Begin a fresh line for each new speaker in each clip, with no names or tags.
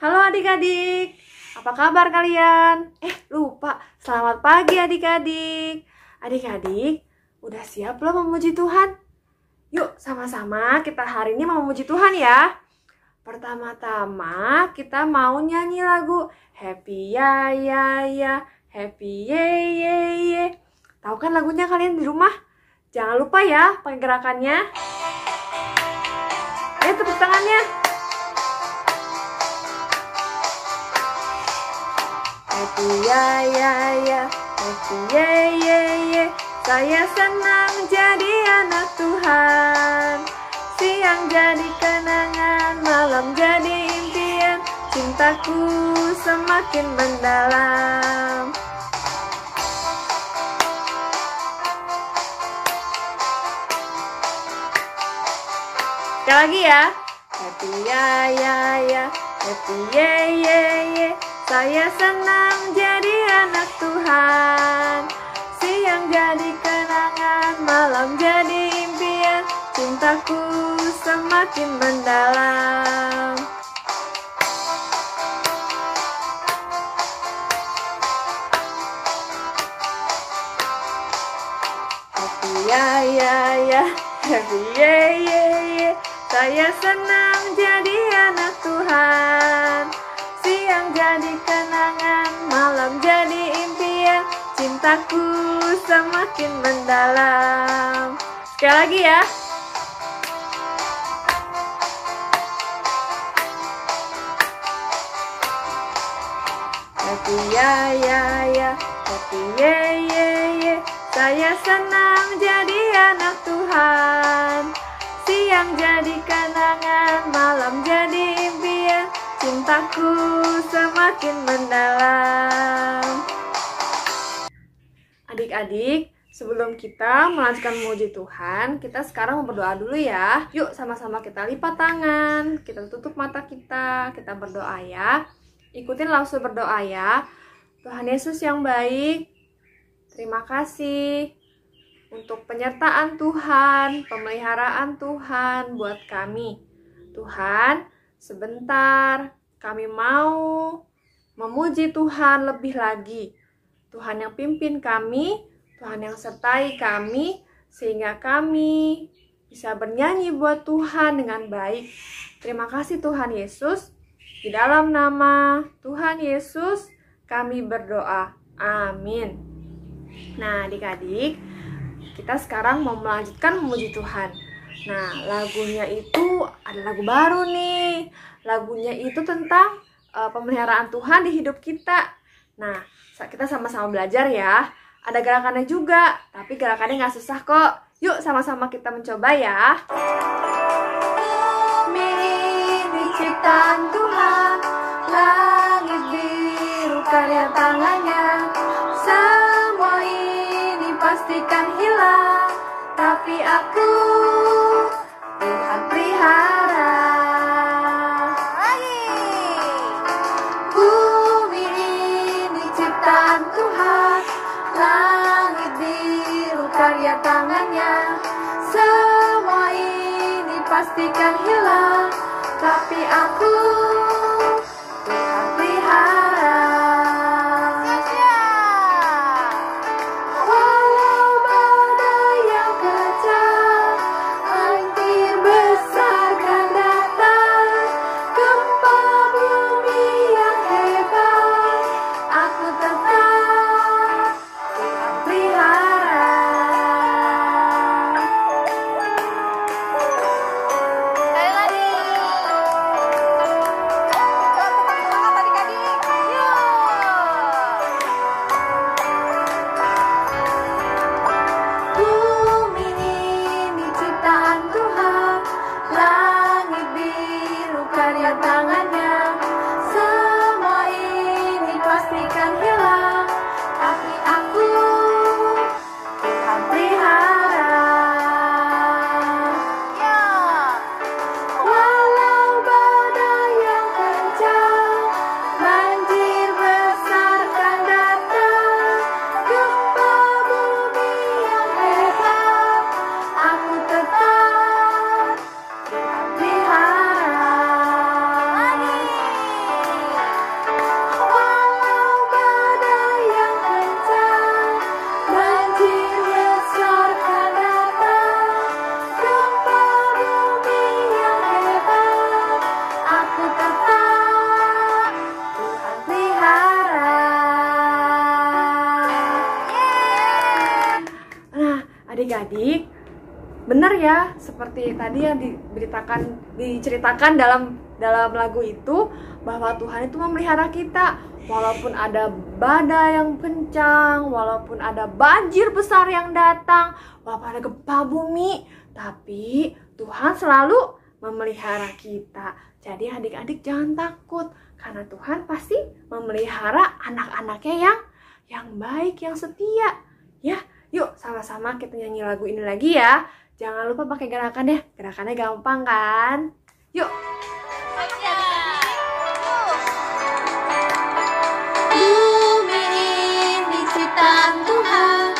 Halo adik-adik, apa kabar kalian? Lupa, selamat pagi adik-adik. Adik-adik, udah siap belum memuji Tuhan? Yuk sama-sama kita hari ini mau memuji Tuhan ya. Pertama-tama kita mau nyanyi lagu Happy ya ya ya, Happy ye ye ye. Tahu kan lagunya kalian di rumah? Jangan lupa ya pakai gerakannya. Ayo tepuk tangannya. Happy ya ya ya, happy ye ye ye. Saya senang jadi anak Tuhan. Siang jadi kenangan, malam jadi impian. Cintaku semakin mendalam. Sekali lagi ya. Happy ya ya ya, happy ye ye ye. Saya senang jadi anak Tuhan. Siang jadi kenangan, malam jadi impian. Cintaku semakin mendalam. Happy ya ya ya, happy ye ye ye. Saya senang jadi anak Tuhan. Siang jadi kenangan, malam jadi impian. Cintaku semakin mendalam. Sekali lagi ya. Happy ya ya ya, happy ye ye ye. Saya senang jadi anak Tuhan. Siang jadi kenangan, malam jadi impian. Cintaku semakin mendalam. Adik-adik, sebelum kita melanjutkan memuji Tuhan, kita sekarang mau berdoa dulu ya. Yuk sama-sama kita lipat tangan, kita tutup mata kita berdoa ya. Ikutin langsung berdoa ya. Tuhan Yesus yang baik, terima kasih untuk penyertaan Tuhan, pemeliharaan Tuhan buat kami. Tuhan, sebentar kami mau memuji Tuhan lebih lagi. Tuhan yang pimpin kami, Tuhan yang sertai kami, sehingga kami bisa bernyanyi buat Tuhan dengan baik. Terima kasih Tuhan Yesus. Di dalam nama Tuhan Yesus kami berdoa. Amin. Nah adik-adik, kita sekarang mau melanjutkan memuji Tuhan. Nah lagunya itu ada lagu baru nih. Lagunya itu tentang pemeliharaan Tuhan di hidup kita. Nah kita sama-sama belajar ya. Ada gerakannya juga, tapi gerakannya nggak susah kok. Yuk sama-sama kita mencoba ya. Ini ciptaan Tuhan, langit biru karya tangannya. Semua ini pastikan hilang, tapi aku Tuhan pelihara. Bumi ini ciptaan Tuhan, langit biru karya tangannya. Semua ini pastikan hilang, tapi aku Tuhan pelihara. Walau badai yang kejam, banjir besar kan datang, gempa bumi yang hebat, aku tetap Tuhan pelihara. Sekali lagi. Adik-adik, benar ya, seperti tadi yang diceritakan dalam lagu itu, bahwa Tuhan itu memelihara kita. Walaupun ada badai yang kencang, walaupun ada banjir besar yang datang, walaupun ada gempa bumi, tapi Tuhan selalu memelihara kita. Jadi adik-adik jangan takut, karena Tuhan pasti memelihara anak-anaknya yang baik, yang setia. Ya, yuk sama-sama kita nyanyi lagu ini lagi ya. Jangan lupa pakai gerakan ya, gerakannya gampang kan? Yuk.
Bumi ini ciptaan Tuhan,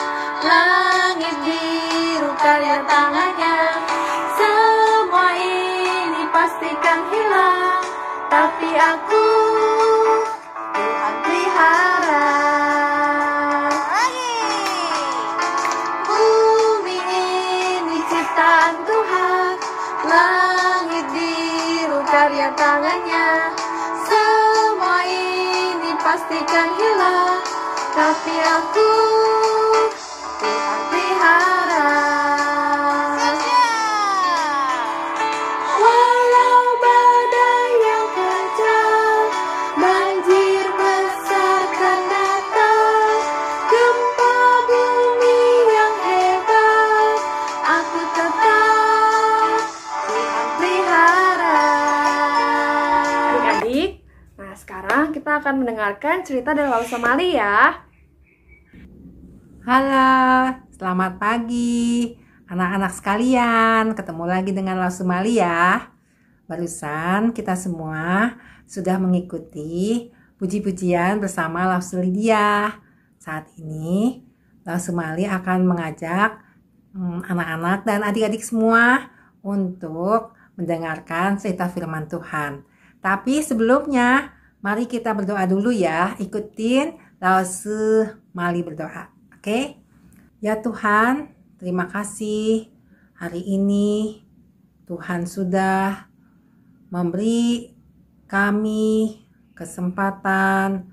langit biru karya tangannya. Semua ini pastikan hilang, tapi aku Tuhan pelihara. Bumi ini ciptaan Tuhan, langit biru karya tangannya. Semua ini pastikan hilang, tapi aku Tuhan pelihara. Walau badai yang kencang, banjir besar kan datang, gempa bumi yang hebat, aku tetap Tuhan pelihara.
Adik-adik, nah sekarang kita akan mendengarkan cerita dari Laus Somali ya.
Halo, selamat pagi anak-anak sekalian. Ketemu lagi dengan Laus Somali ya. Barusan kita semua sudah mengikuti puji-pujian bersama Laus Lydia. Saat ini Laus Somali akan mengajak anak-anak dan adik-adik semua untuk mendengarkan cerita firman Tuhan. Tapi sebelumnya mari kita berdoa dulu ya. Ikutin Laus Somali berdoa. Oke? Ya Tuhan, terima kasih hari ini Tuhan sudah memberi kami kesempatan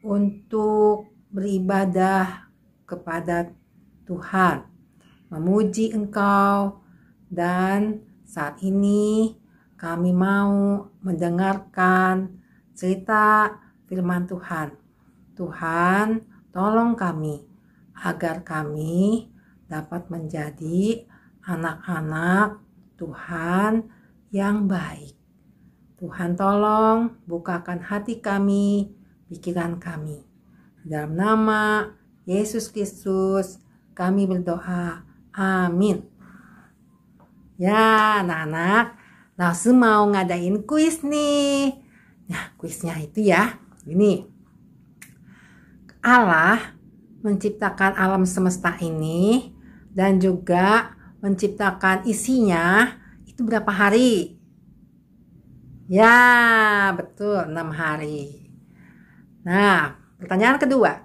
untuk beribadah kepada Tuhan, memuji Engkau, dan saat ini kami mau mendengarkan cerita firman Tuhan. Tuhan, tolong kami agar kami dapat menjadi anak-anak Tuhan yang baik. Tuhan tolong bukakan hati kami, pikiran kami. Dalam nama Yesus Kristus kami berdoa. Amin. Ya anak-anak, Laus mau ngadain kuis nih. Nah kuisnya itu ya, gini. Allah menciptakan alam semesta ini dan juga menciptakan isinya itu berapa hari? Ya, betul 6 hari. Nah, pertanyaan kedua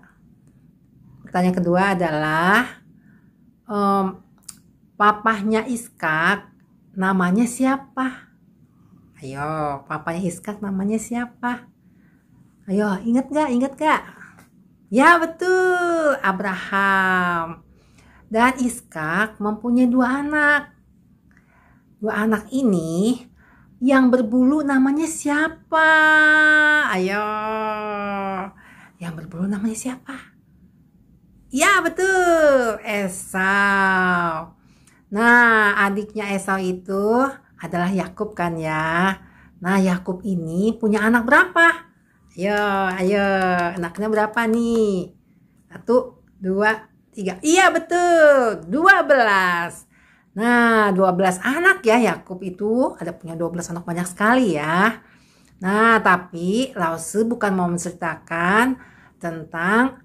adalah papahnya Iskak namanya siapa? Ayo, papahnya Iskak namanya siapa? Ayo, ingat gak? Ya betul, Abraham. Dan Iskak mempunyai 2 anak. 2 anak ini yang berbulu namanya siapa? Ayo, yang berbulu namanya siapa? Ya betul, Esau. Nah, adiknya Esau itu adalah Yakub kan ya. Nah, Yakub ini punya anak berapa? Ayo, anaknya berapa nih? 1, 2, 3. Iya betul, 12. Nah, 12 anak ya Yakub itu. Ada punya 12 anak, banyak sekali ya. Nah, tapi Laus bukan mau menceritakan tentang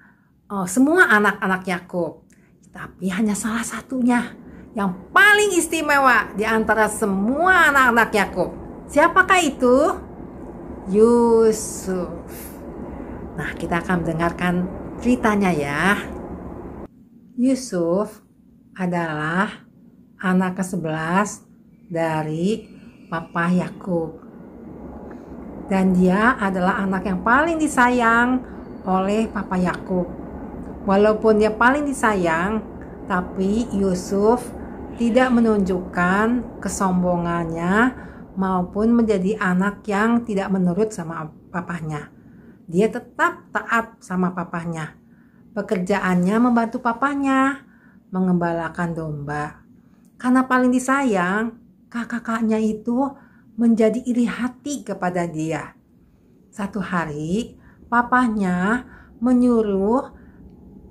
semua anak-anak Yakub, tapi hanya salah satunya yang paling istimewa di antara semua anak-anak Yakub. Siapakah itu? Yusuf. Nah, kita akan mendengarkan ceritanya ya. Yusuf adalah anak ke-11 dari Papa Yakub. Dan dia adalah anak yang paling disayang oleh Papa Yakub. Walaupun dia paling disayang, Tapi Yusuf tidak menunjukkan kesombongannya maupun menjadi anak yang tidak menurut sama papahnya. Dia tetap taat sama papahnya. Pekerjaannya membantu papahnya mengembalakan domba. Karena paling disayang, kakak-kakaknya itu menjadi iri hati kepada dia. Satu hari, papahnya menyuruh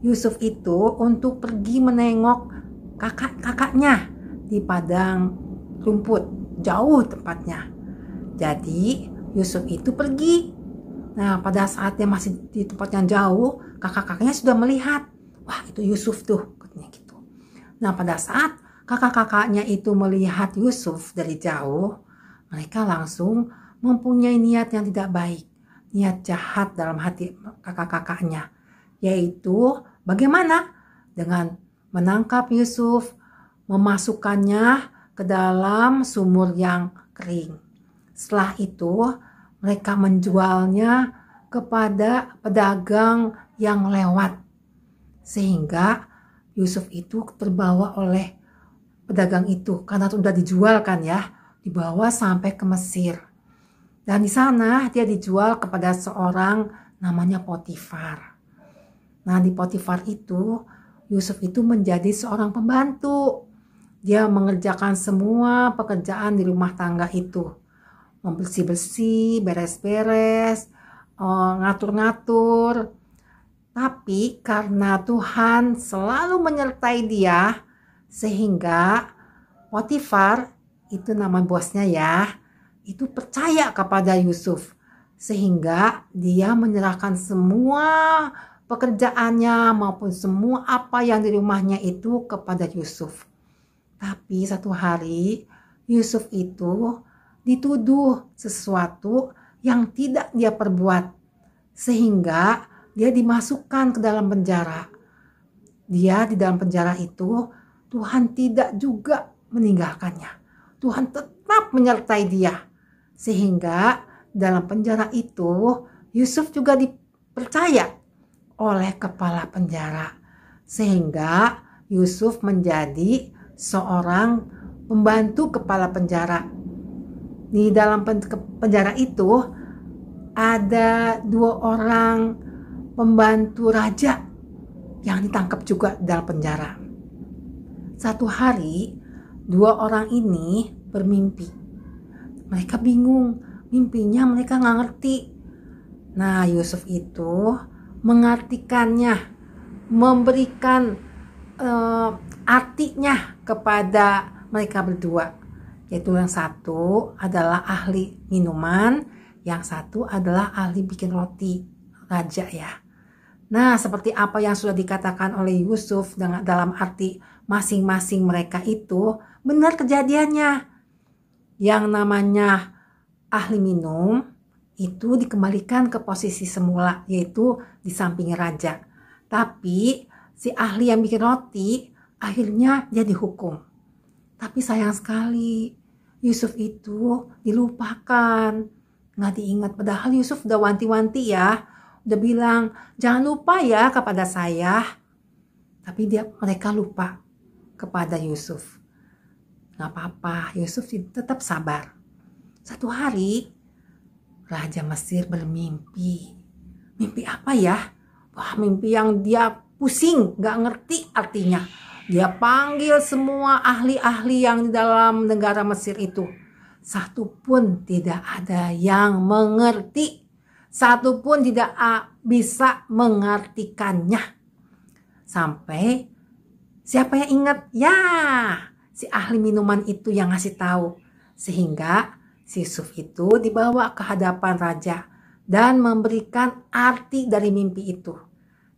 Yusuf itu untuk pergi menengok kakak-kakaknya di padang rumput, jauh tempatnya. Jadi Yusuf itu pergi. Nah, pada saat dia masih di tempat yang jauh, kakak-kakaknya sudah melihat, wah itu Yusuf tuh, katanya gitu. Nah, pada saat kakak-kakaknya itu melihat Yusuf dari jauh, mereka langsung mempunyai niat yang tidak baik, niat jahat dalam hati kakak-kakaknya, yaitu bagaimana? Dengan menangkap Yusuf, memasukkannya ke dalam sumur yang kering. Setelah itu, mereka menjualnya kepada pedagang yang lewat. Sehingga Yusuf itu terbawa oleh pedagang itu. Karena sudah dijual kan ya. Dibawa sampai ke Mesir. Dan di sana dia dijual kepada seorang namanya Potifar. Nah, di Potifar itu, Yusuf itu menjadi seorang pembantu. Dia mengerjakan semua pekerjaan di rumah tangga itu. Membersih-bersih, beres-beres, ngatur-ngatur. Tapi karena Tuhan selalu menyertai dia, sehingga Potifar, itu nama bosnya ya, itu percaya kepada Yusuf. Sehingga dia menyerahkan semua pekerjaannya maupun semua apa yang di rumahnya itu kepada Yusuf. Tapi satu hari Yusuf itu dituduh sesuatu yang tidak dia perbuat, sehingga dia dimasukkan ke dalam penjara. Dia di dalam penjara itu, Tuhan tidak juga meninggalkannya. Tuhan tetap menyertai dia, sehingga dalam penjara itu Yusuf juga dipercaya oleh kepala penjara, sehingga Yusuf menjadi seorang pembantu kepala penjara. Di dalam penjara itu ada 2 orang pembantu raja yang ditangkap juga dalam penjara. Satu hari 2 orang ini bermimpi. Mereka bingung, mimpinya mereka nggak ngerti. Nah, Yusuf itu mengartikannya, memberikan artinya kepada mereka berdua. Yaitu yang satu adalah ahli minuman, yang satu adalah ahli bikin roti, raja ya. Nah, seperti apa yang sudah dikatakan oleh Yusuf dalam arti masing-masing mereka itu, benar kejadiannya. Yang namanya ahli minum itu dikembalikan ke posisi semula, yaitu di samping raja. Tapi si ahli yang bikin roti akhirnya dia dihukum. Tapi sayang sekali, Yusuf itu dilupakan, nggak diingat. Padahal Yusuf udah wanti-wanti ya, udah bilang jangan lupa ya kepada saya. Tapi mereka lupa kepada Yusuf. Nggak apa-apa, Yusuf tetap sabar. Satu hari, Raja Mesir bermimpi. Mimpi apa ya? Wah, mimpi yang dia pusing, nggak ngerti artinya. Dia panggil semua ahli-ahli yang di dalam negara Mesir itu. Satu pun tidak ada yang mengerti. Satu pun tidak bisa mengartikannya. Sampai siapa yang ingat? Ya, si ahli minuman itu yang ngasih tahu. Sehingga si Yusuf itu dibawa ke hadapan raja dan memberikan arti dari mimpi itu.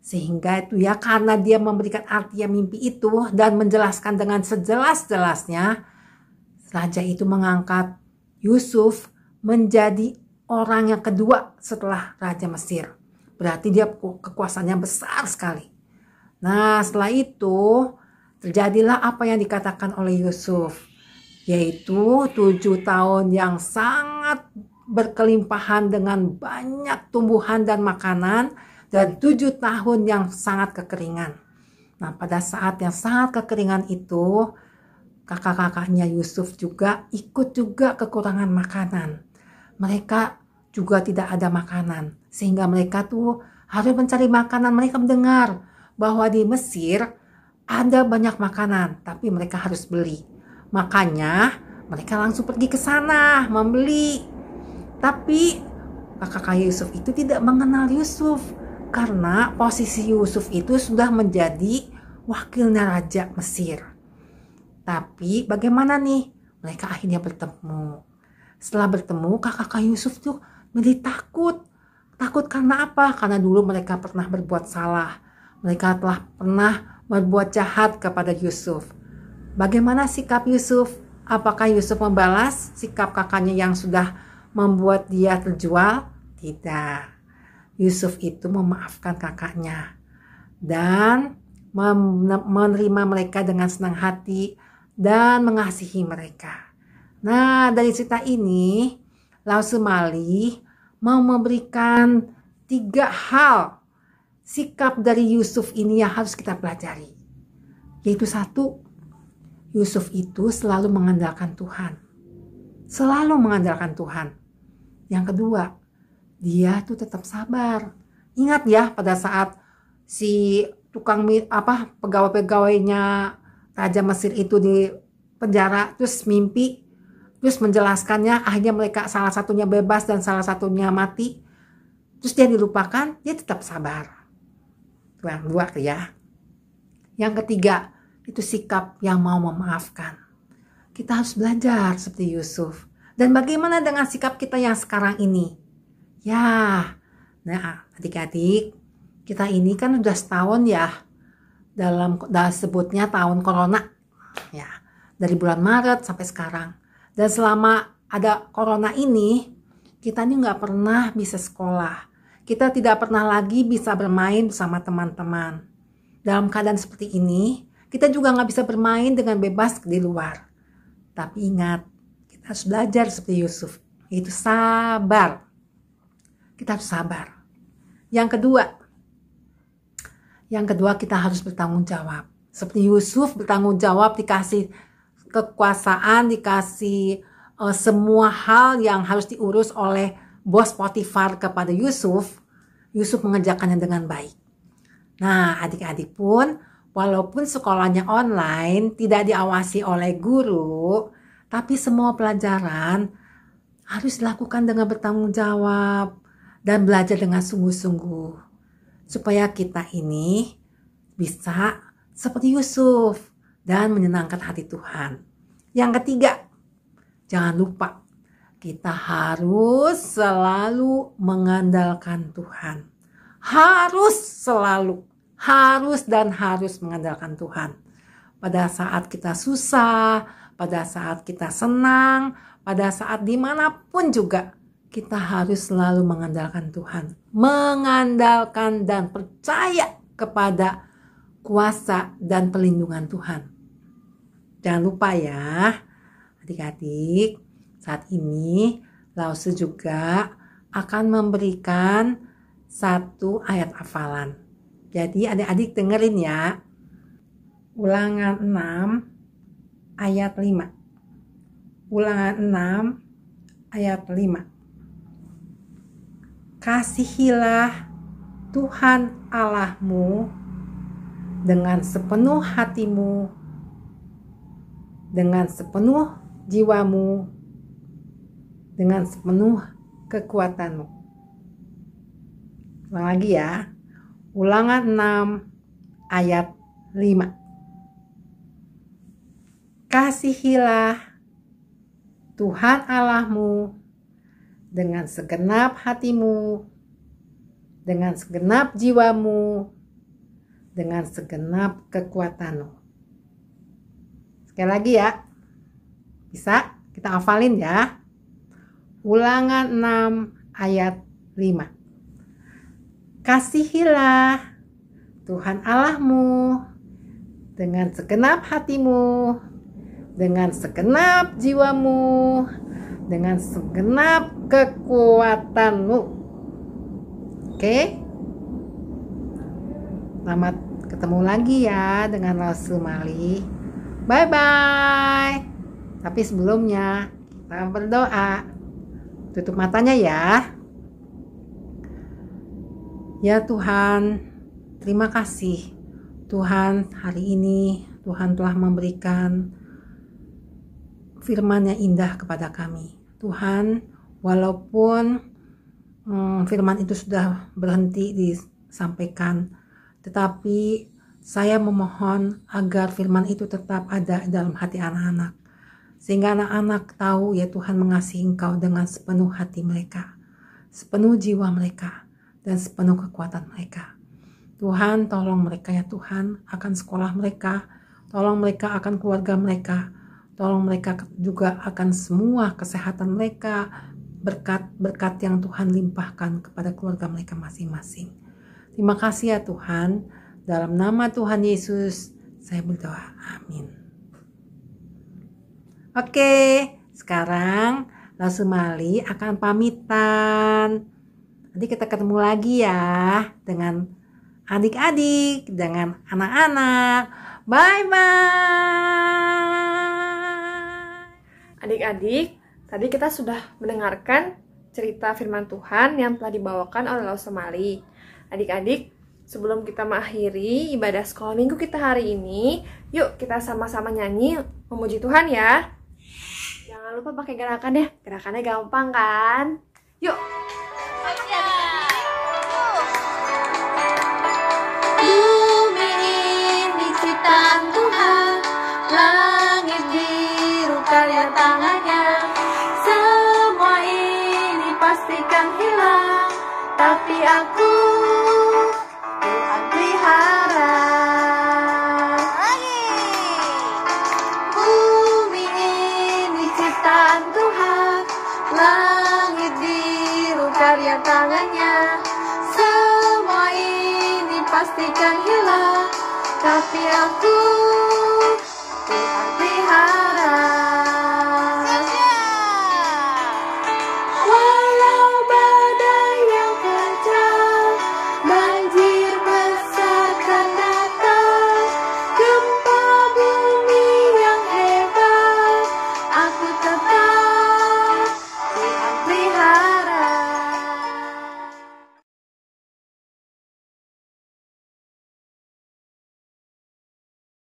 Sehingga itu ya, karena dia memberikan arti yang mimpi itu dan menjelaskan dengan sejelas-jelasnya, raja itu mengangkat Yusuf menjadi orang yang kedua setelah Raja Mesir. Berarti dia kekuasaannya besar sekali. Nah, setelah itu terjadilah apa yang dikatakan oleh Yusuf, yaitu 7 tahun yang sangat berkelimpahan dengan banyak tumbuhan dan makanan, dan 7 tahun yang sangat kekeringan. Nah, pada saat yang sangat kekeringan itu, kakak-kakaknya Yusuf juga ikut juga kekurangan makanan. Mereka juga tidak ada makanan, sehingga mereka tuh harus mencari makanan. Mereka mendengar bahwa di Mesir ada banyak makanan, tapi mereka harus beli. Makanya mereka langsung pergi ke sana membeli. Tapi kakak Yusuf itu tidak mengenal Yusuf, karena posisi Yusuf itu sudah menjadi wakilnya Raja Mesir. Tapi bagaimana nih? Mereka akhirnya bertemu. Setelah bertemu, kakak Yusuf tuh menjadi takut. Takut karena apa? Karena dulu mereka pernah berbuat salah. Mereka telah pernah berbuat jahat kepada Yusuf. Bagaimana sikap Yusuf? Apakah Yusuf membalas sikap kakaknya yang sudah membuat dia terjual? Tidak. Yusuf itu memaafkan kakaknya dan menerima mereka dengan senang hati dan mengasihi mereka. Nah, dari cerita ini Lau Sumali mau memberikan 3 hal sikap dari Yusuf ini yang harus kita pelajari. Yaitu 1, Yusuf itu selalu mengandalkan Tuhan. Selalu mengandalkan Tuhan. Yang kedua, dia tuh tetap sabar. Ingat ya, pada saat si pegawai-pegawainya Raja Mesir itu di penjara, terus mimpi, terus menjelaskannya, akhirnya mereka salah satunya bebas dan salah satunya mati. Terus dia dilupakan, dia tetap sabar. Itu yang 2 ya. Yang ketiga, itu sikap yang mau memaafkan. Kita harus belajar seperti Yusuf. Dan bagaimana dengan sikap kita yang sekarang ini? Ya, nah adik-adik, kita ini kan udah setahun ya, dalam sebutnya tahun corona. Ya, dari bulan Maret sampai sekarang. Dan selama ada corona ini, kita ini nggak pernah bisa sekolah. Kita tidak pernah lagi bisa bermain bersama teman-teman. Dalam keadaan seperti ini, kita juga nggak bisa bermain dengan bebas di luar. Tapi ingat, kita harus belajar seperti Yusuf, yaitu sabar. Kita harus sabar. Yang kedua kita harus bertanggung jawab. Seperti Yusuf bertanggung jawab, dikasih kekuasaan, dikasih semua hal yang harus diurus oleh bos Potifar kepada Yusuf. Yusuf mengerjakannya dengan baik. Nah, adik-adik pun walaupun sekolahnya online, tidak diawasi oleh guru, tapi semua pelajaran harus dilakukan dengan bertanggung jawab dan belajar dengan sungguh-sungguh. Supaya kita ini bisa seperti Yusuf dan menyenangkan hati Tuhan. Yang ketiga, jangan lupa kita harus selalu mengandalkan Tuhan. Harus mengandalkan Tuhan. Pada saat kita susah, pada saat kita senang, pada saat dimanapun juga, kita harus selalu mengandalkan Tuhan. Mengandalkan dan percaya kepada kuasa dan perlindungan Tuhan. Jangan lupa ya, adik-adik, saat ini Lause juga akan memberikan 1 ayat hafalan. Jadi adik-adik dengerin ya. Ulangan 6 ayat 5. Ulangan 6 ayat 5. Kasihilah Tuhan Allahmu dengan sepenuh hatimu, dengan sepenuh jiwamu, dengan sepenuh kekuatanmu. Ulang lagi ya. Ulangan 6 ayat 5. Kasihilah Tuhan Allahmu dengan segenap hatimu, dengan segenap jiwamu, dengan segenap kekuatanmu. Sekali lagi ya. Bisa? Kita hafalin ya. Ulangan 6 ayat 5. Kasihilah Tuhan Allahmu dengan segenap hatimu, dengan segenap jiwamu, dengan segenap kekuatanmu. Oke? Selamat ketemu lagi ya dengan Rosumali. Bye bye. Tapi sebelumnya kita berdoa. Tutup matanya ya. Ya Tuhan, terima kasih Tuhan, hari ini Tuhan telah memberikan firman yang indah kepada kami. Tuhan, walaupun firman itu sudah berhenti disampaikan, tetapi saya memohon agar firman itu tetap ada dalam hati anak-anak, sehingga anak-anak tahu ya Tuhan mengasihi Engkau dengan sepenuh hati mereka, sepenuh jiwa mereka, dan sepenuh kekuatan mereka. Tuhan, tolong mereka ya Tuhan akan sekolah mereka, tolong mereka akan keluarga mereka, tolong mereka juga akan semua kesehatan mereka, berkat-berkat yang Tuhan limpahkan kepada keluarga mereka masing-masing. Terima kasih ya Tuhan, dalam nama Tuhan Yesus saya berdoa, amin. Oke, sekarang Rosumali akan pamitan. Nanti kita ketemu lagi ya dengan adik-adik, dengan anak-anak. Bye-bye.
Adik-adik, tadi kita sudah mendengarkan cerita firman Tuhan yang telah dibawakan oleh Rosumali. Adik-adik, sebelum kita mengakhiri ibadah sekolah minggu kita hari ini, yuk kita sama-sama nyanyi memuji Tuhan ya. Jangan lupa pakai gerakan ya, gerakannya gampang kan? Yuk!
Bumi ini ciptaan Tuhan, langit biru karya tangannya. Semua ini pastikan hilang, tapi aku Tuhan pelihara. Bumi ini ciptaan Tuhan, langit biru karya tangannya. Semua ini pastikan hilang, tapi aku Tuhan pelihara.